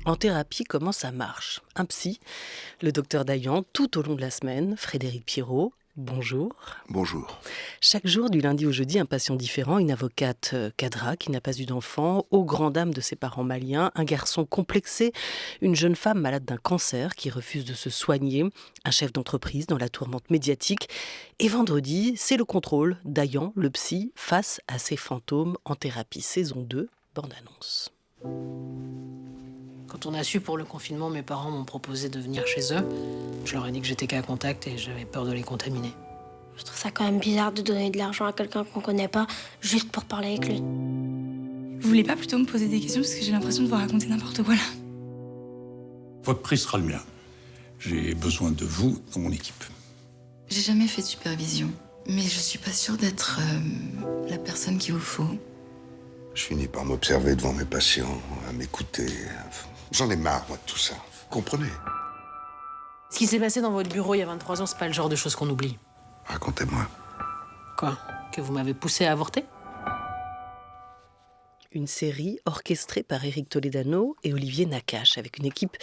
En thérapie, comment ça marche? Un psy, le docteur Dayan, tout au long de la semaine, Frédéric Pierrot. Bonjour. Bonjour. Chaque jour, du lundi au jeudi, un patient différent, une avocate cadra qui n'a pas eu d'enfant, aux grandes dames de ses parents maliens, un garçon complexé, une jeune femme malade d'un cancer qui refuse de se soigner, un chef d'entreprise dans la tourmente médiatique. Et vendredi, c'est le contrôle, Dayan, le psy, face à ses fantômes en thérapie. Saison 2, bande-annonce. Quand on a su pour le confinement, mes parents m'ont proposé de venir chez eux. Je leur ai dit que j'étais cas contact et j'avais peur de les contaminer. Je trouve ça quand même bizarre de donner de l'argent à quelqu'un qu'on connaît pas juste pour parler avec lui. Vous voulez pas plutôt me poser des questions parce que j'ai l'impression de vous raconter n'importe quoi là. Votre prix sera le mien. J'ai besoin de vous dans mon équipe. J'ai jamais fait de supervision, mais je suis pas sûre d'être la personne qu'il vous faut. Je finis par m'observer devant mes patients, à m'écouter. J'en ai marre, moi, de tout ça. Vous comprenez? Ce qui s'est passé dans votre bureau il y a 23 ans, c'est pas le genre de choses qu'on oublie. Racontez-moi. Quoi? Que vous m'avez poussé à avorter? Une série orchestrée par Éric Toledano et Olivier Nakache, avec une équipe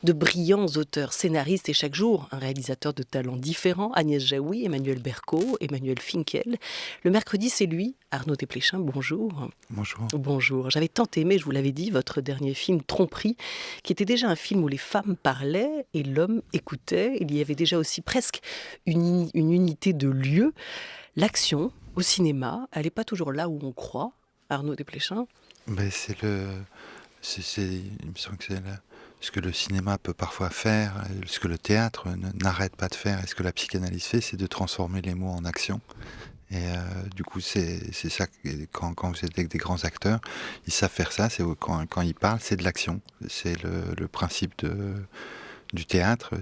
de brillants auteurs, scénaristes et chaque jour un réalisateur de talents différents, Agnès Jaoui, Emmanuel Berco, Emmanuel Finkel. Le mercredi, c'est lui, Arnaud Desplechin, bonjour. Bonjour. Bonjour. J'avais tant aimé, je vous l'avais dit, votre dernier film, Tromperie, qui était déjà un film où les femmes parlaient et l'homme écoutait. Il y avait déjà aussi presque une unité de lieu. L'action, au cinéma, elle n'est pas toujours là où on croit. Arnaud Desplechin. Ben il me semble que c'est ce que le cinéma peut parfois faire, ce que le théâtre n'arrête pas de faire, et ce que la psychanalyse fait, c'est de transformer les mots en action. Et du coup, c'est ça, quand vous êtes avec des grands acteurs, ils savent faire ça, c'est quand ils parlent, c'est de l'action. C'est le principe du théâtre.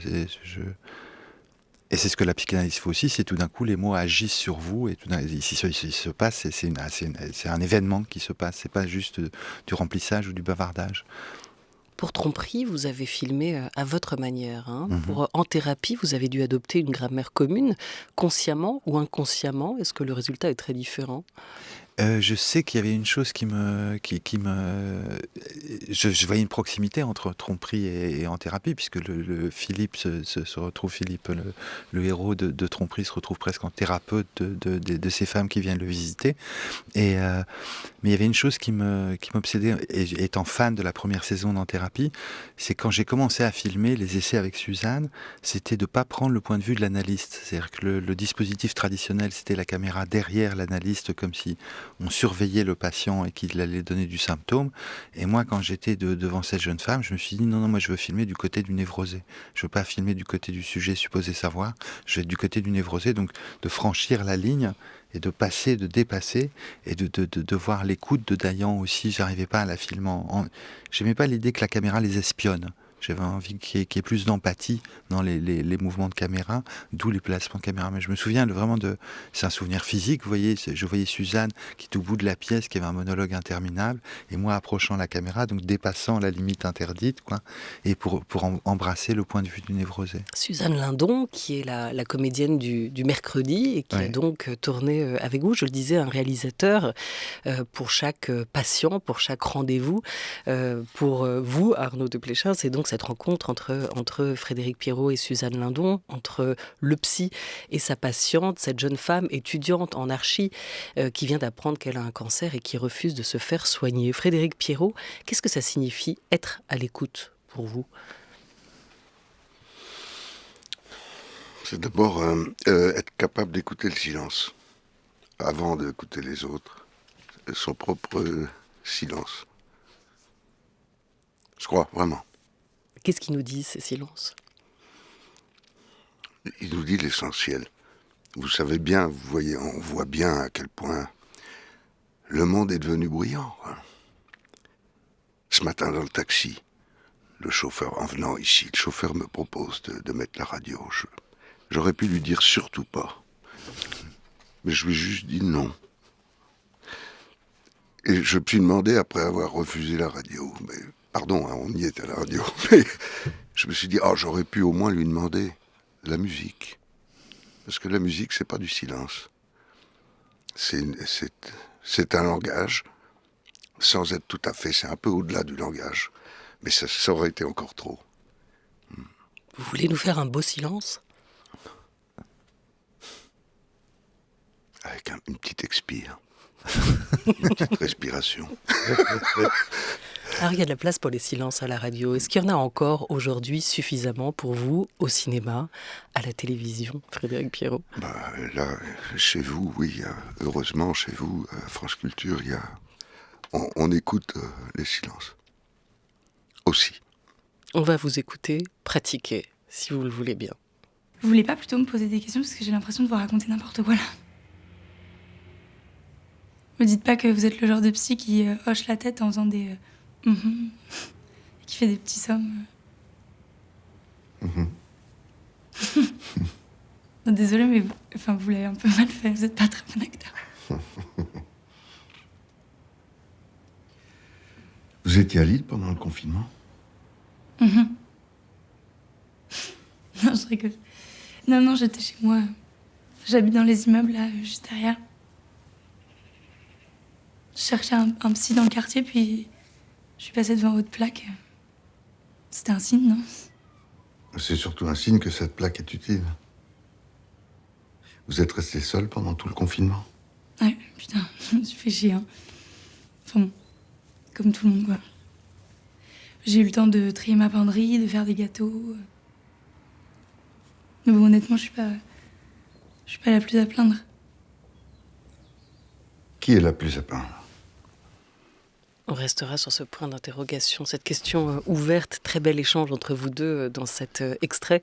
Et c'est ce que la psychanalyse fait aussi, c'est tout d'un coup les mots agissent sur vous et tout d'un coup, il se passe, c'est un événement qui se passe, c'est pas juste du remplissage ou du bavardage. Pour Tromperie, vous avez filmé à votre manière. Mm-hmm. En thérapie, vous avez dû adopter une grammaire commune, consciemment ou inconsciemment. Est-ce que le résultat est très différent ? Je sais qu'il y avait une chose je voyais une proximité entre Tromperie et en thérapie, puisque le Philippe se retrouve, le héros de Tromperie se retrouve presque en thérapeute de ces femmes qui viennent le visiter. Et mais il y avait une chose qui m'obsédait, et étant fan de la première saison d'En Thérapie, c'est quand j'ai commencé à filmer les essais avec Suzanne, c'était de ne pas prendre le point de vue de l'analyste. C'est-à-dire que le dispositif traditionnel, c'était la caméra derrière l'analyste, comme si on surveillait le patient et qu'il allait donner du symptôme. Et moi, quand j'étais devant cette jeune femme, je me suis dit non, moi je veux filmer du côté du névrosé. Je veux pas filmer du côté du sujet supposé savoir, je vais être du côté du névrosé, donc de franchir la ligne et de passer, de dépasser, et de voir l'écoute de Dayan aussi. J'arrivais pas à la filmer j'aimais pas l'idée que la caméra les espionne. J'avais envie qu'il y ait plus d'empathie dans les mouvements de caméra, d'où les placements de caméra. Mais je me souviens c'est un souvenir physique, vous voyez, je voyais Suzanne qui est au bout de la pièce, qui avait un monologue interminable, et moi approchant la caméra, donc dépassant la limite interdite, quoi, et pour embrasser le point de vue du névrosé. Suzanne Lindon, qui est la comédienne du mercredi et qui a donc tourné avec vous, je le disais, un réalisateur pour chaque patient, pour chaque rendez-vous. Pour vous, Arnaud Desplechin, c'est donc cette rencontre entre Frédéric Pierrot et Suzanne Lindon, entre le psy et sa patiente, cette jeune femme étudiante en archi qui vient d'apprendre qu'elle a un cancer et qui refuse de se faire soigner. Frédéric Pierrot, qu'est-ce que ça signifie être à l'écoute pour vous ? C'est d'abord être capable d'écouter le silence avant d'écouter les autres, son propre silence. Je crois, vraiment. Qu'est-ce qu'ils nous disent, ces silences ? Il nous dit l'essentiel. Vous savez bien, vous voyez, on voit bien à quel point le monde est devenu bruyant. Ce matin dans le taxi, le chauffeur, en venant ici, le chauffeur me propose de mettre la radio. J'aurais pu lui dire surtout pas. Mais je lui ai juste dit non. Et je me suis demandé, après avoir refusé la radio, mais pardon, on y est à la radio, mais je me suis dit, j'aurais pu au moins lui demander la musique. Parce que la musique, c'est pas du silence. C'est un langage, sans être tout à fait, c'est un peu au-delà du langage. Mais ça aurait été encore trop. Vous voulez nous faire un beau silence? Avec une petite expire. Une petite respiration. Alors, il y a de la place pour les silences à la radio. Est-ce qu'il y en a encore aujourd'hui suffisamment pour vous au cinéma, à la télévision, Frédéric Pierrot? Là, chez vous, oui, heureusement, chez vous, à France Culture, on écoute les silences. Aussi. On va vous écouter, pratiquer, si vous le voulez bien. Vous voulez pas plutôt me poser des questions parce que j'ai l'impression de vous raconter n'importe quoi là. Me dites pas que vous êtes le genre de psy qui hoche la tête en faisant des et qui fait des petits sommes. Non, désolée, mais vous l'avez un peu mal fait. Vous êtes pas très bon acteur. Vous étiez à Lille pendant le confinement? Non, je rigole. Non, j'étais chez moi. J'habite dans les immeubles, là, juste derrière. Je cherchais un psy dans le quartier, puis je suis passée devant votre plaque. C'était un signe, non? C'est surtout un signe que cette plaque est utile. Vous êtes resté seul pendant tout le confinement? Ouais, putain, je me suis fait chier, hein. Enfin bon, comme tout le monde, quoi. J'ai eu le temps de trier ma penderie, de faire des gâteaux. Mais bon, honnêtement, je suis pas la plus à plaindre. Qui est la plus à plaindre? On restera sur ce point d'interrogation, cette question ouverte, très bel échange entre vous deux dans cet extrait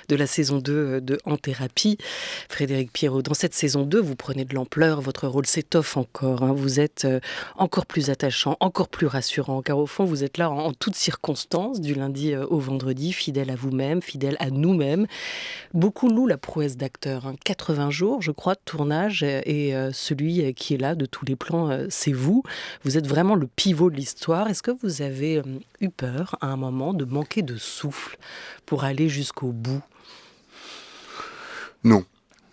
de la saison 2 de En Thérapie. Frédéric Pierrot, dans cette saison 2, vous prenez de l'ampleur, votre rôle s'étoffe encore, hein, vous êtes encore plus attachant, encore plus rassurant, car au fond, vous êtes là en toutes circonstances, du lundi au vendredi, fidèle à vous-même, fidèle à nous-mêmes. Beaucoup louent la prouesse d'acteur, hein. 80 jours, je crois, de tournage, et celui qui est là de tous les plans, c'est vous. Vous êtes vraiment le pivot de l'histoire. Est-ce que vous avez eu peur à un moment de manquer de souffle pour aller jusqu'au bout? Non.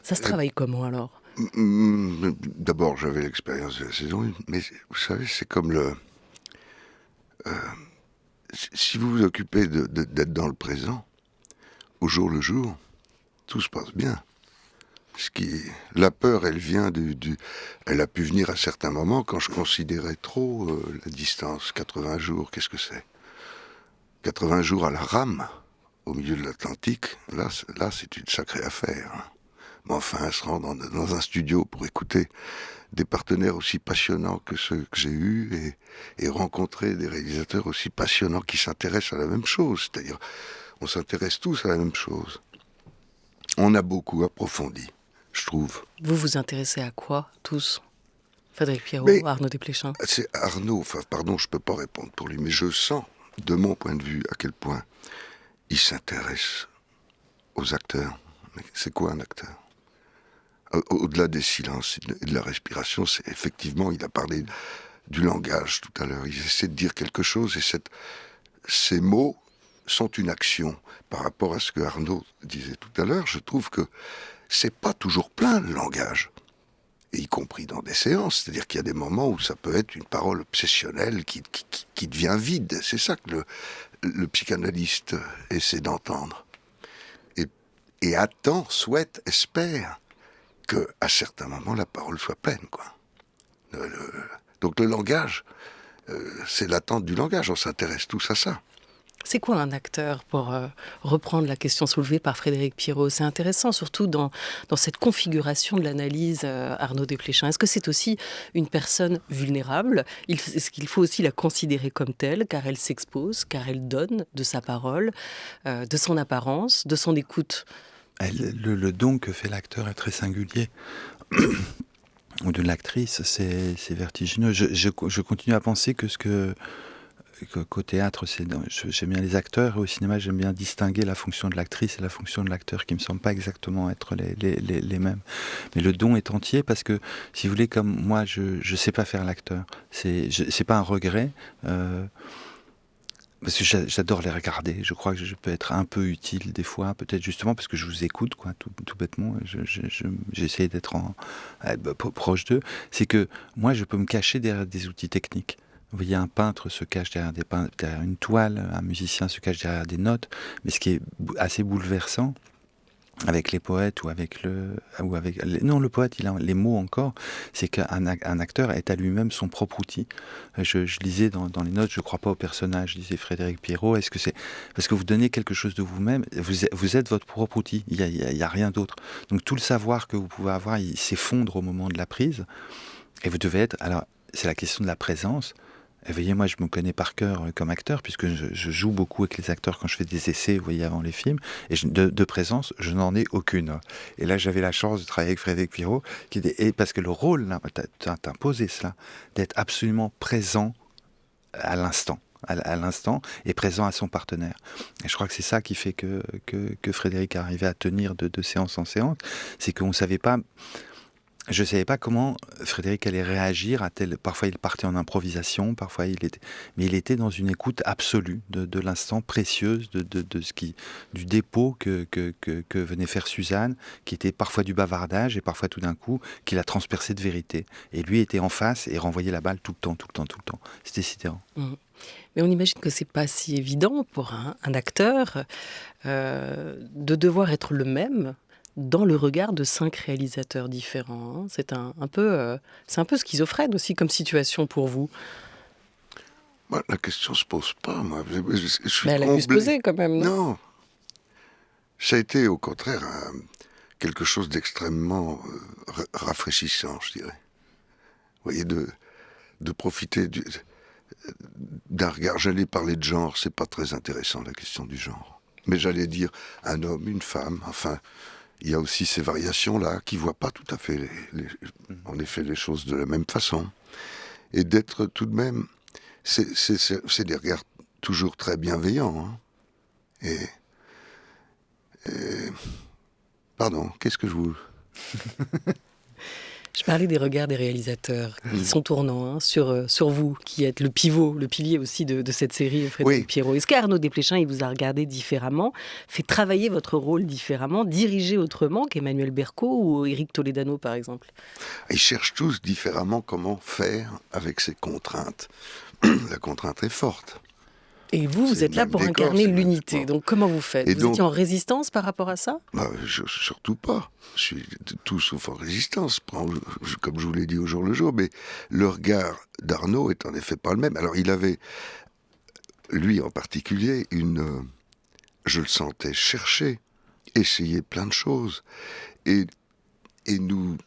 Ça se travaille comment alors? D'abord, j'avais l'expérience de la saison 1, mais vous savez, c'est comme si vous vous occupez d'être dans le présent, au jour le jour, tout se passe bien. La peur, elle vient elle a pu venir à certains moments quand je considérais trop la distance. 80 jours, qu'est-ce que c'est? 80 jours à la rame, au milieu de l'Atlantique, là c'est une sacrée affaire. Hein. Mais enfin, se rendre dans un studio pour écouter des partenaires aussi passionnants que ceux que j'ai eus et rencontrer des réalisateurs aussi passionnants qui s'intéressent à la même chose. C'est-à-dire, on s'intéresse tous à la même chose. On a beaucoup approfondi. Je trouve. Vous vous intéressez à quoi, tous? Frédéric Pierrot, Arnaud Desplechin? C'est Arnaud, pardon, je peux pas répondre pour lui, mais je sens, de mon point de vue, à quel point il s'intéresse aux acteurs. Mais c'est quoi un acteur? Au-delà des silences et de la respiration, c'est effectivement, il a parlé du langage tout à l'heure. Il essaie de dire quelque chose et ces mots sont une action. Par rapport à ce que Arnaud disait tout à l'heure, je trouve que c'est pas toujours plein le langage, et y compris dans des séances. C'est-à-dire qu'il y a des moments où ça peut être une parole obsessionnelle qui devient vide. C'est ça que le psychanalyste essaie d'entendre. Et attend, souhaite, espère qu'à certains moments la parole soit pleine, quoi. Donc le langage, c'est l'attente du langage. On s'intéresse tous à ça. C'est quoi un acteur, pour reprendre la question soulevée par Frédéric Pierrot? C'est intéressant, surtout dans cette configuration de l'analyse, Arnaud Desplechin. Est-ce que c'est aussi une personne vulnérable? Est-ce qu'il faut aussi la considérer comme telle, car elle s'expose, car elle donne de sa parole, de son apparence, de son écoute? Le don que fait l'acteur est très singulier. Ou de l'actrice, c'est vertigineux. Je continue à penser qu'au théâtre, j'aime bien les acteurs, et au cinéma, j'aime bien distinguer la fonction de l'actrice et la fonction de l'acteur, qui me semblent pas exactement être les mêmes. Mais le don est entier, parce que, si vous voulez, comme moi, je sais pas faire l'acteur. C'est pas un regret, parce que j'adore les regarder. Je crois que je peux être un peu utile des fois, peut-être justement parce que je vous écoute, quoi, tout bêtement. J'essaie d'être proche d'eux. C'est que moi, je peux me cacher derrière des outils techniques. Vous voyez, un peintre se cache derrière une toile, un musicien se cache derrière des notes, mais ce qui est assez bouleversant avec les poètes le poète, il a les mots encore, c'est qu'un acteur est à lui-même son propre outil. Je lisais dans les notes, je crois pas au personnage, disait Frédéric Pierrot, est-ce que c'est parce que vous donnez quelque chose de vous-même, vous êtes votre propre outil, il y a rien d'autre. Donc tout le savoir que vous pouvez avoir, il s'effondre au moment de la prise, et vous devez être, alors c'est la question de la présence. Et voyez, moi, je me connais par cœur comme acteur, puisque je joue beaucoup avec les acteurs quand je fais des essais, vous voyez, avant les films. Et de présence, je n'en ai aucune. Et là, j'avais la chance de travailler avec Frédéric Pierrot, parce que le rôle, là, t'as imposé cela, d'être absolument présent à l'instant. À l'instant, et présent à son partenaire. Et je crois que c'est ça qui fait que Frédéric arrivait à tenir de séance en séance. C'est qu'on ne savait pas... Je ne savais pas comment Frédéric allait réagir à tel. Parfois, il partait en improvisation, parfois mais il était dans une écoute absolue de l'instant, précieuse du dépôt que venait faire Suzanne, qui était parfois du bavardage et parfois tout d'un coup qu'il a transpercé de vérité. Et lui était en face et renvoyait la balle tout le temps. C'était sidérant. Mmh. Mais on imagine que c'est pas si évident pour un acteur de devoir être le même dans le regard de 5 réalisateurs différents. C'est un peu schizophrène aussi comme situation pour vous. La question se pose pas, moi. Je suis Mais elle a pu se poser quand même, non ? Non. Ça a été, au contraire, quelque chose d'extrêmement rafraîchissant, je dirais. Vous voyez, de profiter d'un regard. J'allais parler de genre, c'est pas très intéressant, la question du genre. Mais j'allais dire un homme, une femme, enfin... Il y a aussi ces variations-là qui ne voient pas tout à fait, en effet, les choses de la même façon. Et d'être tout de même... C'est des regards toujours très bienveillants. Hein. Pardon, qu'est-ce que je vous... Je parlais des regards des réalisateurs qui sont tournants sur vous, qui êtes le pilier aussi de cette série, Frédéric Pierrot. Est-ce qu'Arnaud Desplechin, il vous a regardé différemment, fait travailler votre rôle différemment, dirigé autrement qu'Emmanuel Berco ou Éric Toledano, par exemple ? Ils cherchent tous différemment comment faire avec ces contraintes. La contrainte est forte. Et vous êtes là pour incarner l'unité. Donc comment vous faites ? Vous étiez en résistance par rapport à ça ? Surtout pas. Je suis tout sauf en résistance, comme je vous l'ai dit au jour le jour. Mais le regard d'Arnaud est en effet pas le même. Alors il avait, lui en particulier, je le sentais chercher, essayer plein de choses. Et nous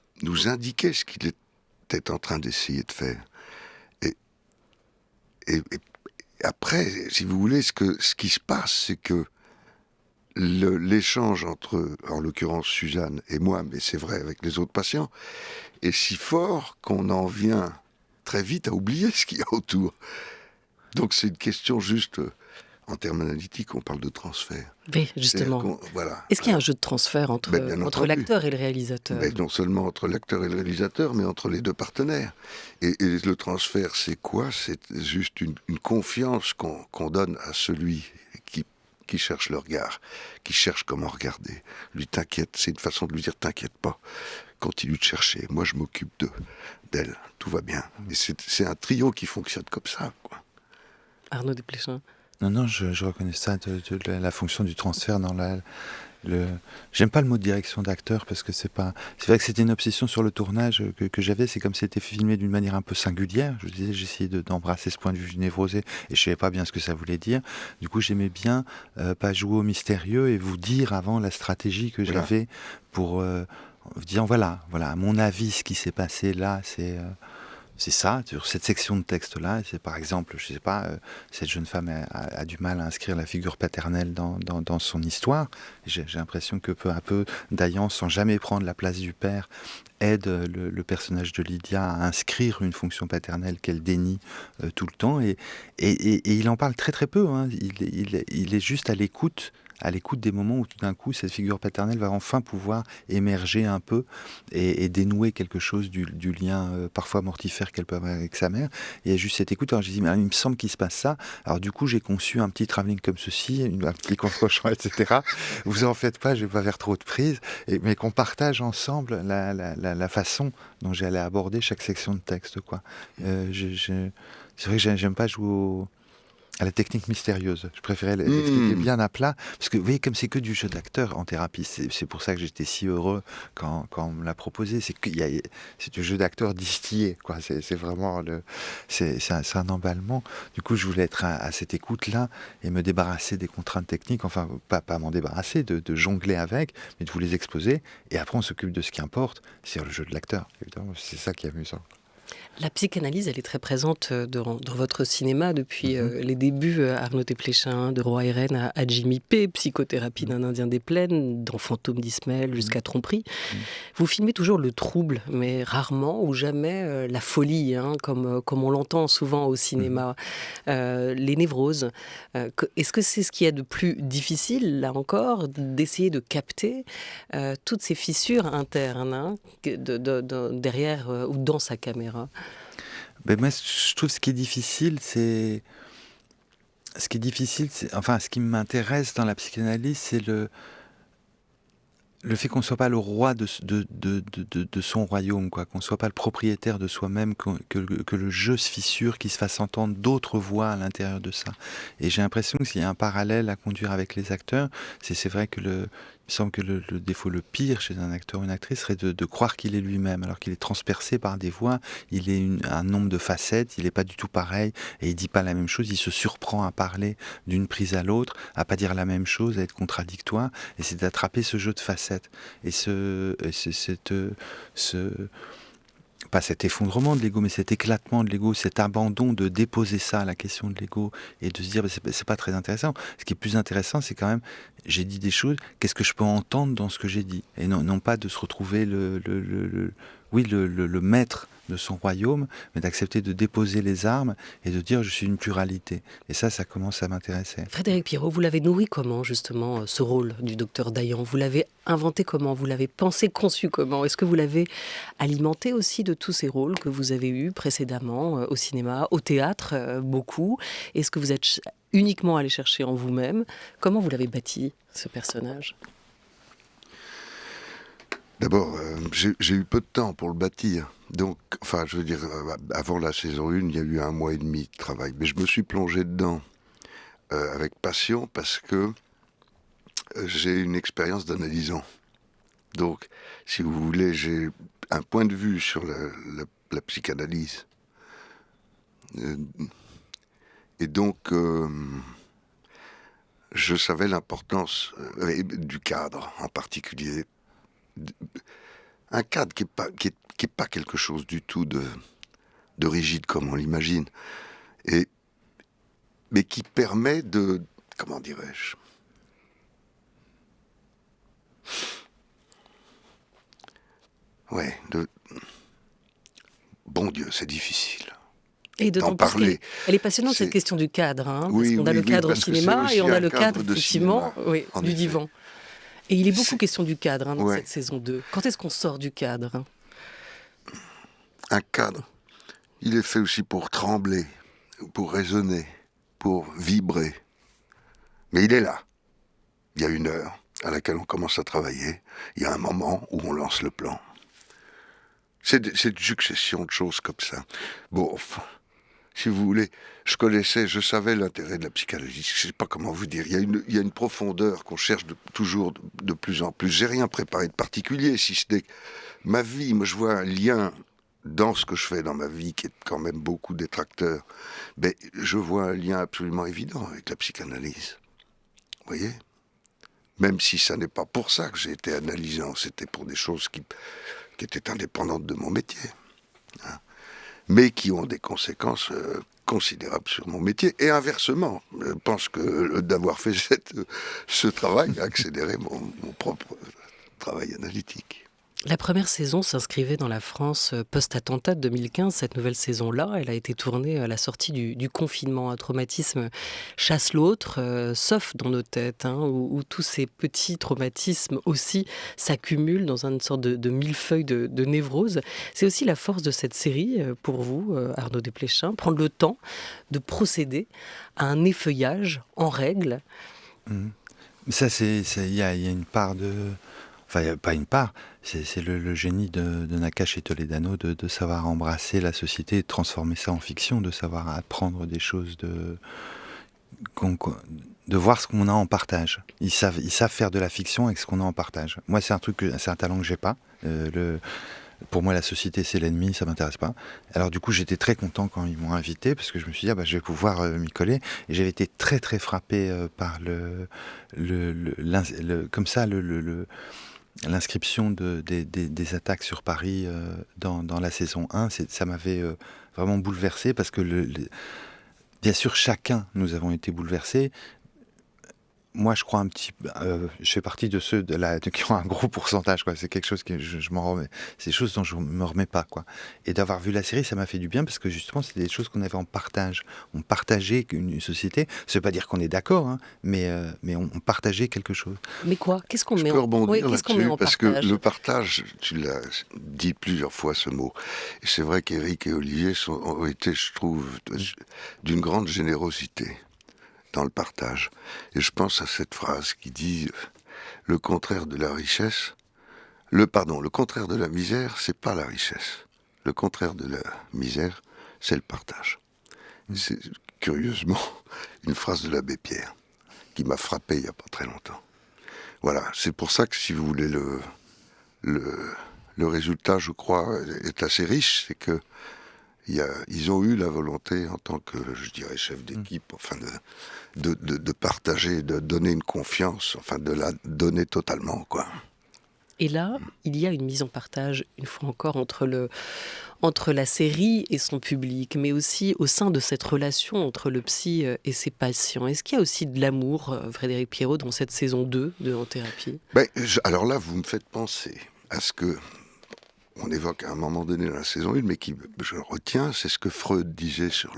indiquer ce qu'il était en train d'essayer de faire. Et après, si vous voulez, ce qui se passe, c'est que l'échange entre, en l'occurrence, Suzanne et moi, mais c'est vrai avec les autres patients, est si fort qu'on en vient très vite à oublier ce qu'il y a autour. Donc c'est une question juste, en termes analytiques, on parle de transfert. Oui, justement. Voilà. Est-ce qu'il y a un jeu de transfert entre l'acteur et le réalisateur ? Non seulement entre l'acteur et le réalisateur, mais entre les deux partenaires. Et le transfert, c'est quoi ? C'est juste une confiance qu'on donne à celui qui cherche le regard, qui cherche comment regarder. Lui, t'inquiète, c'est une façon de lui dire, t'inquiète pas, continue de chercher, moi je m'occupe d'elle, tout va bien. Et c'est un trio qui fonctionne comme ça, quoi. Arnaud Desplechin. Non, je reconnais ça, de la fonction du transfert dans j'aime pas le mot de direction d'acteur parce que c'est vrai que c'était une obsession sur le tournage que j'avais. C'est comme c'était filmé d'une manière un peu singulière. Je disais, j'essayais d'embrasser ce point de vue névrosé et je savais pas bien ce que ça voulait dire. Du coup, j'aimais bien pas jouer au mystérieux et vous dire avant la stratégie que j'avais pour dire voilà, à mon avis, ce qui s'est passé là, c'est ça, sur cette section de texte-là. C'est par exemple, je sais pas, cette jeune femme a du mal à inscrire la figure paternelle dans son histoire. J'ai l'impression que peu à peu, Dayan, sans jamais prendre la place du père, aide le personnage de Lydia à inscrire une fonction paternelle qu'elle dénie tout le temps. Et il en parle très très peu. Hein. Il est juste à l'écoute des moments où tout d'un coup cette figure paternelle va enfin pouvoir émerger un peu et dénouer quelque chose du lien parfois mortifère qu'elle peut avoir avec sa mère. Et il y a juste cette écoute. Alors j'ai dit, mais il me semble qu'il se passe ça. Alors du coup j'ai conçu un petit travelling comme ceci, un petit contre-champ, etc. Vous en faites pas, je vais pas faire trop de prises, mais qu'on partage ensemble la façon dont j'allais aborder chaque section de texte, quoi. C'est vrai que j'aime pas jouer à la technique mystérieuse. Je préférais l'expliquer bien à plat. Parce que vous voyez, comme c'est que du jeu d'acteur en thérapie, c'est pour ça que j'étais si heureux quand on me l'a proposé. C'est du jeu d'acteur distillé, quoi. C'est vraiment c'est un emballement. Du coup, je voulais être à cette écoute-là et me débarrasser des contraintes techniques. Enfin, pas m'en débarrasser, de jongler avec, mais de vous les exposer. Et après, on s'occupe de ce qui importe, c'est le jeu de l'acteur. Évidemment, c'est ça qui est amusant. La psychanalyse, elle est très présente dans votre cinéma depuis les débuts, Arnaud Desplechin, de Roi et Reine à Jimmy P, Psychothérapie d'un Indien des Plaines, dans Fantôme d'Ismaël jusqu'à Tromperie. Vous filmez toujours le trouble, mais rarement ou jamais la folie, hein, comme on l'entend souvent au cinéma, les névroses. Est-ce que c'est ce qu'il y a de plus difficile, là encore, d'essayer de capter toutes ces fissures internes, hein, derrière ou dans sa caméra? Ben moi, je trouve ce qui est difficile, enfin, ce qui m'intéresse dans la psychanalyse, c'est le fait qu'on ne soit pas le roi de son royaume, quoi, qu'on ne soit pas le propriétaire de soi-même, que le jeu se fissure, qu'il se fasse entendre d'autres voix à l'intérieur de ça. Et j'ai l'impression qu'il y a un parallèle à conduire avec les acteurs. C'est vrai que il me semble que le défaut le pire chez un acteur ou une actrice serait de croire qu'il est lui-même, alors qu'il est transpercé par des voix, il est un nombre de facettes, il n'est pas du tout pareil, et il dit pas la même chose, il se surprend à parler d'une prise à l'autre, à pas dire la même chose, à être contradictoire, et c'est d'attraper ce jeu de facettes, et pas cet effondrement de l'ego, mais cet éclatement de l'ego, cet abandon de déposer ça à la question de l'ego et de se dire c'est pas très intéressant. Ce qui est plus intéressant, c'est quand même, j'ai dit des choses, qu'est-ce que je peux entendre dans ce que j'ai dit, et non pas de se retrouver le maître de son royaume, mais d'accepter de déposer les armes et de dire je suis une pluralité. Et ça commence à m'intéresser. Frédéric Pierrot, vous l'avez nourri comment, justement, ce rôle du docteur Dayan? Vous l'avez inventé comment? Vous l'avez pensé, conçu comment? Est-ce que vous l'avez alimenté aussi de tous ces rôles que vous avez eus précédemment au cinéma, au théâtre, beaucoup? Est-ce que vous êtes uniquement allé chercher en vous-même? Comment vous l'avez bâti, ce personnage? D'abord, j'ai eu peu de temps pour le bâtir. Donc, enfin, je veux dire, avant la saison 1, il y a eu 1 mois et demi de travail. Mais je me suis plongé dedans avec passion parce que j'ai une expérience d'analysant. Donc, si vous voulez, j'ai un point de vue sur la psychanalyse. Et donc, je savais l'importance du cadre en particulier. Un cadre qui est pas quelque chose du tout de rigide comme on l'imagine, mais qui permet de, comment dirais-je, bon Dieu, c'est difficile. Et d'en parler. Elle est passionnante, cette question du cadre, hein, parce qu'on a le cadre au cinéma et on a le cadre, effectivement, du divan. Et il est beaucoup question du cadre dans cette saison 2. Quand est-ce qu'on sort du cadre? Un cadre, il est fait aussi pour trembler, pour résonner, pour vibrer. Mais il est là. Il y a une heure à laquelle on commence à travailler. Il y a un moment où on lance le plan. C'est une succession de choses comme ça. Bon, si vous voulez, je savais l'intérêt de la psychanalyse, je ne sais pas comment vous dire, il y a une profondeur qu'on cherche toujours de plus en plus. J'ai rien préparé de particulier, si ce n'est ma vie. Moi, je vois un lien dans ce que je fais dans ma vie, qui est quand même beaucoup détracteur. Mais je vois un lien absolument évident avec la psychanalyse. Vous voyez ? Même si ça n'est pas pour ça que j'ai été analysant, c'était pour des choses qui étaient indépendantes de mon métier. Hein, mais qui ont des conséquences considérables sur mon métier. Et inversement, je pense que d'avoir fait ce travail a accéléré mon propre travail analytique. La première saison s'inscrivait dans la France post-attentat de 2015. Cette nouvelle saison-là, elle a été tournée à la sortie du confinement. Un traumatisme chasse l'autre, sauf dans nos têtes, hein, où tous ces petits traumatismes aussi s'accumulent dans une sorte de millefeuille de névrose. C'est aussi la force de cette série, pour vous, Arnaud Desplechin, prendre le temps de procéder à un effeuillage en règle. Ça, il y a une part de... enfin pas une part, c'est le génie de Nakache et Toledano de savoir embrasser la société, de transformer ça en fiction, de savoir apprendre des choses, de voir ce qu'on a en partage. Ils savent faire de la fiction avec ce qu'on a en partage. Moi, c'est un talent que j'ai pas. Pour moi, la société, c'est l'ennemi, ça m'intéresse pas. Alors du coup, j'étais très content quand ils m'ont invité, parce que je me suis dit, je vais pouvoir m'y coller. Et j'avais été très très frappé par l'inscription des attaques sur Paris dans la saison 1. Ça m'avait vraiment bouleversé, parce que bien sûr, chacun, nous avons été bouleversés. Moi, je crois je fais partie de ceux qui ont un gros pourcentage, quoi. C'est quelque chose que je m'en remets. C'est des choses dont je me remets pas, quoi. Et d'avoir vu la série, ça m'a fait du bien, parce que justement, c'est des choses qu'on avait en partage. On partageait une société. Ça veut pas dire qu'on est d'accord, hein, mais on partageait quelque chose. Mais quoi? Qu'est-ce qu'on met Je peux rebondir là-dessus, en parce partage? que le partage, tu l'as dit plusieurs fois ce mot. Et c'est vrai qu'Éric et Olivier ont été, je trouve, d'une grande générosité dans le partage. Et je pense à cette phrase qui dit le contraire de la richesse, le contraire de la misère, c'est pas la richesse. Le contraire de la misère, c'est le partage. C'est curieusement une phrase de l'abbé Pierre qui m'a frappé il y a pas très longtemps. Voilà, c'est pour ça que si vous voulez le résultat, je crois, est assez riche, c'est que ils ont eu la volonté, en tant que, je dirais, chef d'équipe, enfin de partager, de donner une confiance, enfin de la donner totalement, quoi. Et là, il y a une mise en partage, une fois encore, entre la série et son public, mais aussi au sein de cette relation entre le psy et ses patients. Est-ce qu'il y a aussi de l'amour, Frédéric Pierrot, dans cette saison 2 de En Thérapie? Alors là, vous me faites penser à ce que on évoque à un moment donné dans la saison 1, mais qui, je retiens, c'est ce que Freud disait sur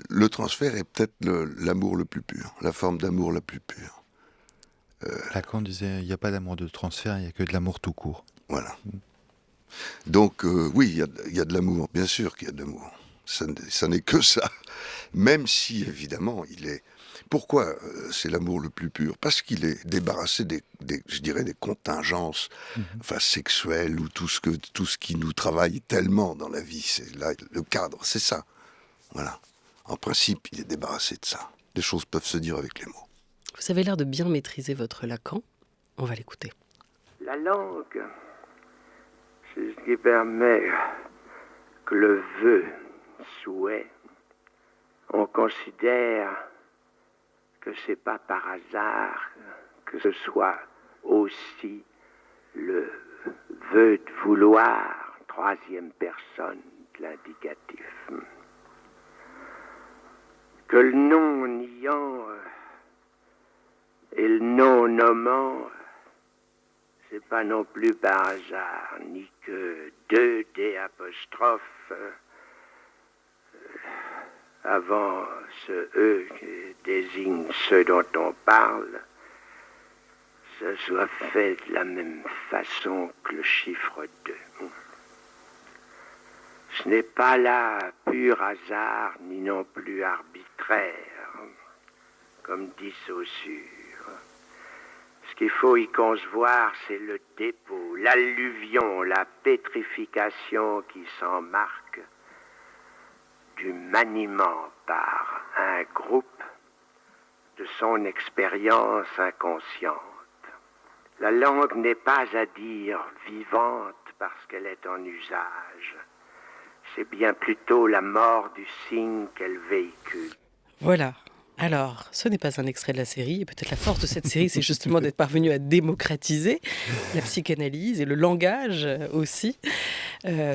le transfert est peut-être l'amour le plus pur, la forme d'amour la plus pure. Lacan disait, il n'y a pas d'amour de transfert, il n'y a que de l'amour tout court. Voilà. Donc oui, il y a de l'amour, bien sûr qu'il y a de l'amour. Ça n'est que ça. Même si, évidemment, il est... Pourquoi c'est l'amour le plus pur? Parce qu'il est débarrassé je dirais, des contingences sexuelles, ou tout ce qui nous travaille tellement dans la vie. C'est là, le cadre, c'est ça. Voilà. En principe, il est débarrassé de ça. Des choses peuvent se dire avec les mots. Vous avez l'air de bien maîtriser votre Lacan. On va l'écouter. La langue, c'est ce qui permet que le vœu, souhait, on considère que c'est pas par hasard que ce soit aussi le vœu de vouloir, troisième personne de l'indicatif. Que le non niant et le non nommant, c'est pas non plus par hasard, ni que deux D apostrophes avant ce E qui désigne ceux dont on parle, ce soit fait de la même façon que le chiffre 2. Ce n'est pas là pur hasard, ni non plus arbitraire, comme dit Saussure. Ce qu'il faut y concevoir, c'est le dépôt, l'alluvion, la pétrification qui s'en marque du maniement par un groupe de son expérience inconsciente. La langue n'est pas à dire vivante parce qu'elle est en usage. C'est bien plutôt la mort du signe qu'elle véhicule. Voilà. Alors, ce n'est pas un extrait de la série, et peut-être la force de cette série, c'est justement d'être parvenu à démocratiser la psychanalyse et le langage aussi,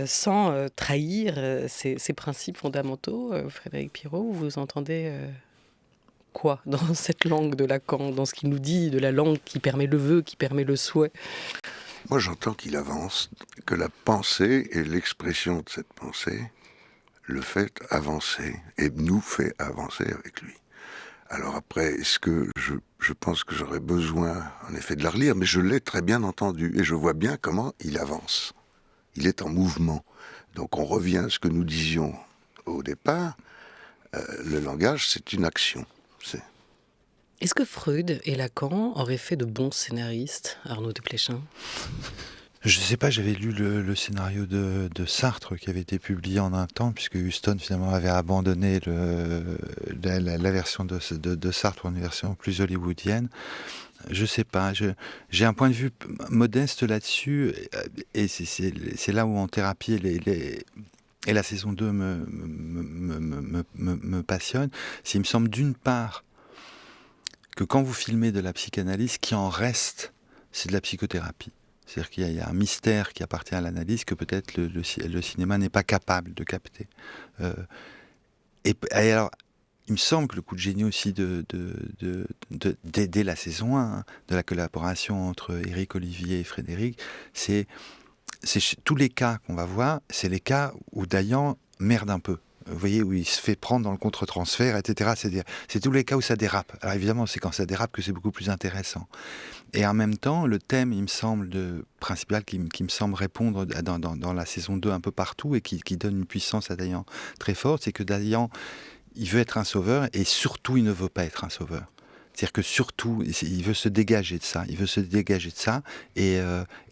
sans trahir ces principes fondamentaux. Frédéric Pierrot, vous entendez quoi dans cette langue de Lacan, dans ce qu'il nous dit de la langue qui permet le vœu, qui permet le souhait? Moi, j'entends qu'il avance, que la pensée et l'expression de cette pensée le fait avancer, et nous fait avancer avec lui. Alors après, est-ce que je pense que j'aurais besoin, en effet, de la relire, mais je l'ai très bien entendu, et je vois bien comment il avance. Il est en mouvement. Donc on revient à ce que nous disions au départ, le langage, c'est une action. Est-ce que Freud et Lacan auraient fait de bons scénaristes, Arnaud Desplechin ? Je ne sais pas, j'avais lu le scénario de Sartre qui avait été publié en un temps, puisque Huston finalement avait abandonné la version de Sartre pour une version plus hollywoodienne. Je ne sais pas, j'ai un point de vue modeste là-dessus, et c'est là où en thérapie et la saison 2 me passionne. Il me semble d'une part que quand vous filmez de la psychanalyse, ce qui en reste, c'est de la psychothérapie. C'est-à-dire qu'il y a un mystère qui appartient à l'analyse que peut-être le cinéma n'est pas capable de capter. Et alors, il me semble que le coup de génie aussi dès la saison 1, de la collaboration entre Éric Olivier et Frédéric, c'est tous les cas qu'on va voir, c'est les cas où Dayan merde un peu. Vous voyez, où il se fait prendre dans le contre-transfert, etc. C'est tous les cas où ça dérape. Alors évidemment, c'est quand ça dérape que c'est beaucoup plus intéressant. Et en même temps, le thème, il me semble, principal qui me semble répondre dans la saison 2 un peu partout et qui donne une puissance à Dayan très forte, c'est que Dayan, il veut être un sauveur et surtout, il ne veut pas être un sauveur. C'est-à-dire que surtout, il veut se dégager de ça. Et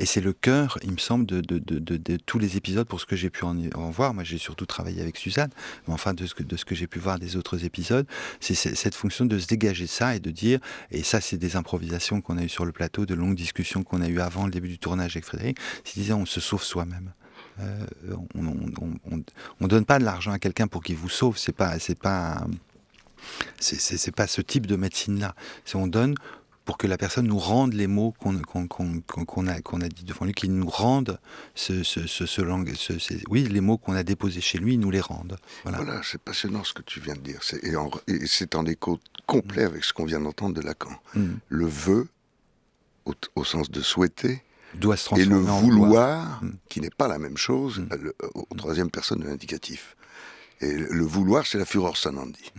c'est le cœur, il me semble, de tous les épisodes pour ce que j'ai pu en voir. Moi, j'ai surtout travaillé avec Suzanne, mais enfin, de ce que j'ai pu voir des autres épisodes, c'est cette fonction de se dégager de ça et de dire, et ça, c'est des improvisations qu'on a eues sur le plateau, de longues discussions qu'on a eues avant le début du tournage avec Frédéric, c'est disant, on se sauve soi-même. On donne pas de l'argent à quelqu'un pour qu'il vous sauve, c'est pas ce type de médecine-là. On donne pour que la personne nous rende les mots qu'on a dit devant lui, qu'il nous rende les mots qu'on a déposés chez lui, il nous les rende. Voilà, c'est passionnant ce que tu viens de dire. Et c'est en écho complet avec ce qu'on vient d'entendre de Lacan. Le vœu, au sens de souhaiter, doit se et transformer le en vouloir, qui n'est pas la même chose, au troisième personne de l'indicatif. Et le vouloir, c'est la furor sanandi.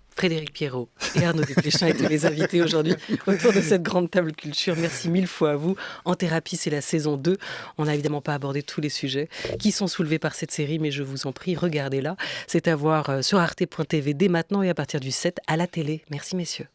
Frédéric Pierrot et Arnaud Desplechin étaient les invités aujourd'hui autour de cette grande table culture. Merci mille fois à vous. En thérapie, c'est la saison 2. On n'a évidemment pas abordé tous les sujets qui sont soulevés par cette série, mais je vous en prie, regardez-la. C'est à voir sur arte.tv dès maintenant et à partir du 7 à la télé. Merci messieurs.